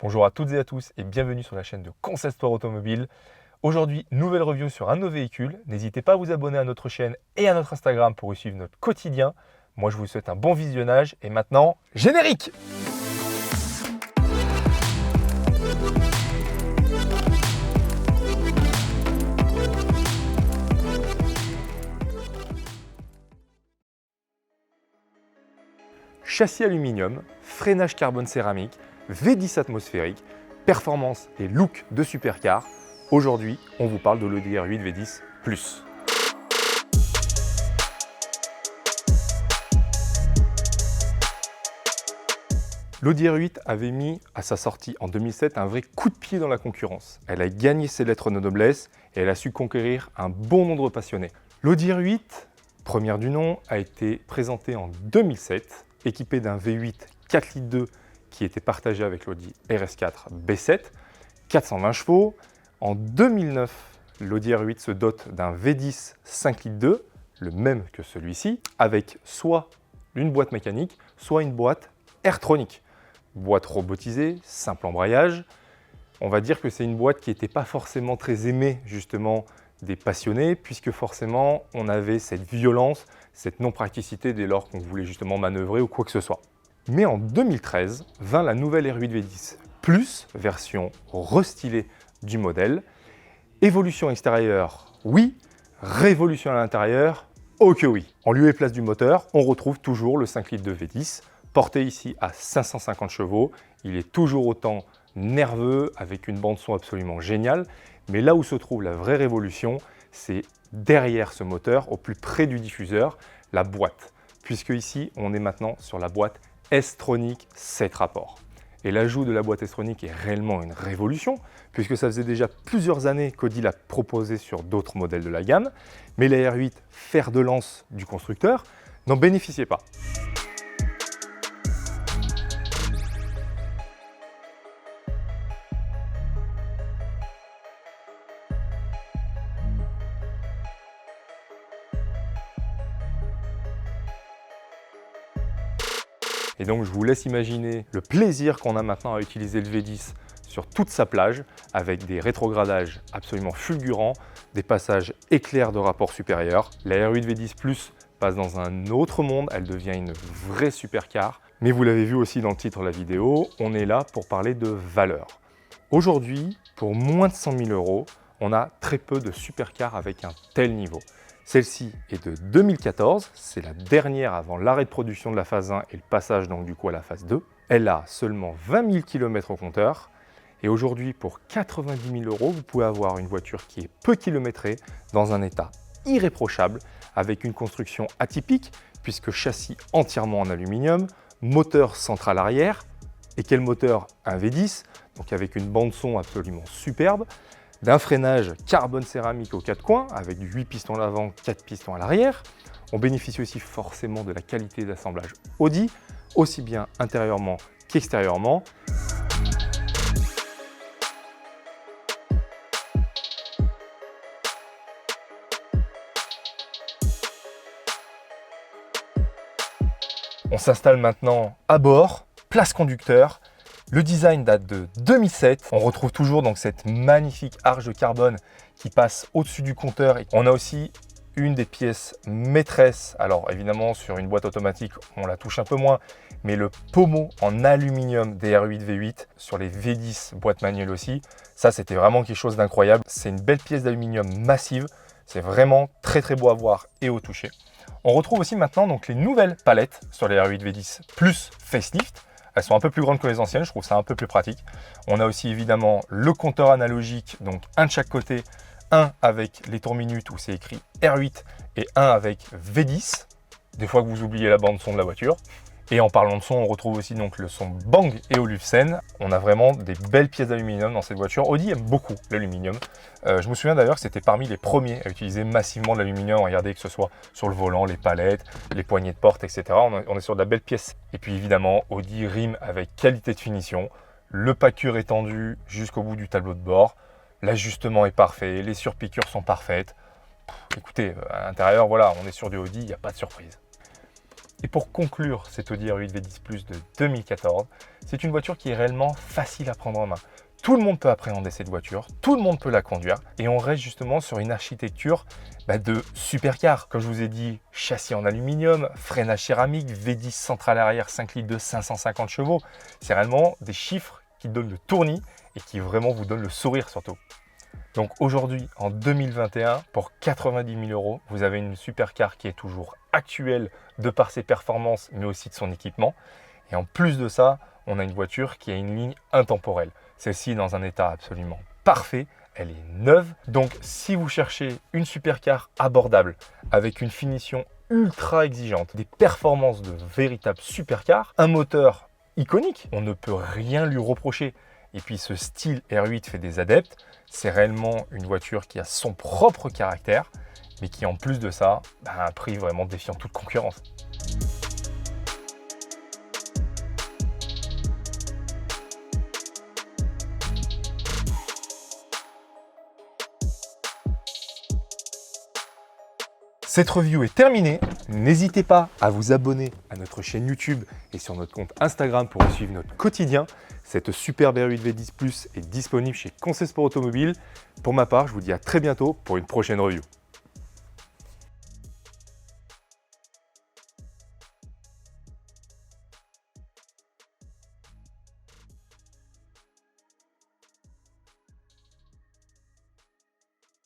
Bonjour à toutes et à tous et bienvenue sur la chaîne de Concept Sport Automobile. Aujourd'hui, nouvelle review sur un de nos véhicules. N'hésitez pas à vous abonner à notre chaîne et à notre Instagram pour y suivre notre quotidien. Moi, je vous souhaite un bon visionnage et maintenant, générique! Châssis aluminium, freinage carbone céramique, V10 atmosphérique, performance et look de supercar. Aujourd'hui, on vous parle de l'Audi R8 V10 Plus. L'Audi R8 avait mis à sa sortie en 2007 un vrai coup de pied dans la concurrence. Elle a gagné ses lettres de noblesse et elle a su conquérir un bon nombre de passionnés. L'Audi R8, première du nom, a été présentée en 2007, équipée d'un V8 4 litres 2 qui était partagé avec l'Audi RS4 B7, 420 chevaux. En 2009, l'Audi R8 se dote d'un V10 5 litres 2, le même que celui-ci, avec soit une boîte mécanique, soit une boîte Airtronic. Boîte robotisée, simple embrayage. On va dire que c'est une boîte qui n'était pas forcément très aimée justement des passionnés, puisque forcément on avait cette violence, cette non-praticité dès lors qu'on voulait justement manœuvrer ou quoi que ce soit. Mais en 2013 vint la nouvelle R8 V10 Plus, version restylée du modèle. Évolution extérieure, oui. Révolution à l'intérieur, oh que oui. En lieu et place du moteur, on retrouve toujours le 5 litres de V10, porté ici à 550 chevaux. Il est toujours autant nerveux, avec une bande-son absolument géniale. Mais là où se trouve la vraie révolution, c'est derrière ce moteur, au plus près du diffuseur, la boîte. Puisque ici, on est maintenant sur la boîte S-Tronic 7 rapports. Et l'ajout de la boîte S-Tronic est réellement une révolution, puisque ça faisait déjà plusieurs années qu'Audi l'a proposé sur d'autres modèles de la gamme, mais la R8, fer de lance du constructeur, n'en bénéficiait pas. Et donc je vous laisse imaginer le plaisir qu'on a maintenant à utiliser le V10 sur toute sa plage, avec des rétrogradages absolument fulgurants, des passages éclairs de rapport supérieur. La R8 V10 Plus passe dans un autre monde, elle devient une vraie supercar. Mais vous l'avez vu aussi dans le titre de la vidéo, on est là pour parler de valeur. Aujourd'hui, pour moins de 100 000 €, on a très peu de supercars avec un tel niveau. Celle-ci est de 2014, c'est la dernière avant l'arrêt de production de la phase 1 et le passage donc du coup à la phase 2. Elle a seulement 20 000 km au compteur et aujourd'hui pour 90 000 €, vous pouvez avoir une voiture qui est peu kilométrée, dans un état irréprochable, avec une construction atypique puisque châssis entièrement en aluminium, moteur central arrière. Et quel moteur? Un V10, donc avec une bande son absolument superbe, d'un freinage carbone céramique aux 4 coins, avec 8 pistons à l'avant, 4 pistons à l'arrière. On bénéficie aussi forcément de la qualité d'assemblage Audi, aussi bien intérieurement qu'extérieurement. On s'installe maintenant à bord, place conducteur. Le design date de 2007. On retrouve toujours donc cette magnifique arche de carbone qui passe au-dessus du compteur. Et on a aussi une des pièces maîtresses. Alors évidemment, sur une boîte automatique, on la touche un peu moins, mais le pommeau en aluminium des R8 V8 sur les V10 boîte manuelle aussi, ça c'était vraiment quelque chose d'incroyable. C'est une belle pièce d'aluminium massive. C'est vraiment très très beau à voir et au toucher. On retrouve aussi maintenant donc les nouvelles palettes sur les R8 V10 plus facelift. Elles sont un peu plus grandes que les anciennes, je trouve ça un peu plus pratique. On a aussi évidemment le compteur analogique, donc un de chaque côté, un avec les tours minutes où c'est écrit R8 et un avec V10, des fois que vous oubliez la bande son de la voiture. Et en parlant de son, on retrouve aussi donc le son Bang et Olufsen. On a vraiment des belles pièces d'aluminium dans cette voiture. Audi aime beaucoup l'aluminium. Je me souviens d'ailleurs que c'était parmi les premiers à utiliser massivement de l'aluminium. Regardez, que ce soit sur le volant, les palettes, les poignées de porte, etc. On est sur de la belle pièce. Et puis évidemment, Audi rime avec qualité de finition. Le pacure est tendu jusqu'au bout du tableau de bord. L'ajustement est parfait, les surpiqûres sont parfaites. Écoutez, à l'intérieur, voilà, on est sur du Audi, il n'y a pas de surprise. Et pour conclure cette Audi R8 V10 Plus de 2014, c'est une voiture qui est réellement facile à prendre en main. Tout le monde peut appréhender cette voiture, tout le monde peut la conduire et on reste justement sur une architecture de supercar. Comme je vous ai dit, châssis en aluminium, freinage céramique, V10 centrale arrière 5 litres de 550 chevaux. C'est réellement des chiffres qui donnent le tournis et qui vraiment vous donnent le sourire surtout. Donc aujourd'hui, en 2021, pour 90 000 €, vous avez une supercar qui est toujours actuelle de par ses performances, mais aussi de son équipement. Et en plus de ça, on a une voiture qui a une ligne intemporelle. Celle-ci est dans un état absolument parfait, elle est neuve. Donc si vous cherchez une supercar abordable, avec une finition ultra exigeante, des performances de véritable supercar, un moteur iconique, on ne peut rien lui reprocher. Et puis ce style R8 fait des adeptes, c'est réellement une voiture qui a son propre caractère, mais qui en plus de ça, a un prix vraiment défiant toute concurrence. Cette review est terminée. N'hésitez pas à vous abonner à notre chaîne YouTube et sur notre compte Instagram pour suivre notre quotidien. Cette superbe R8 V10 Plus est disponible chez Conseil Sport Automobile. Pour ma part, je vous dis à très bientôt pour une prochaine review.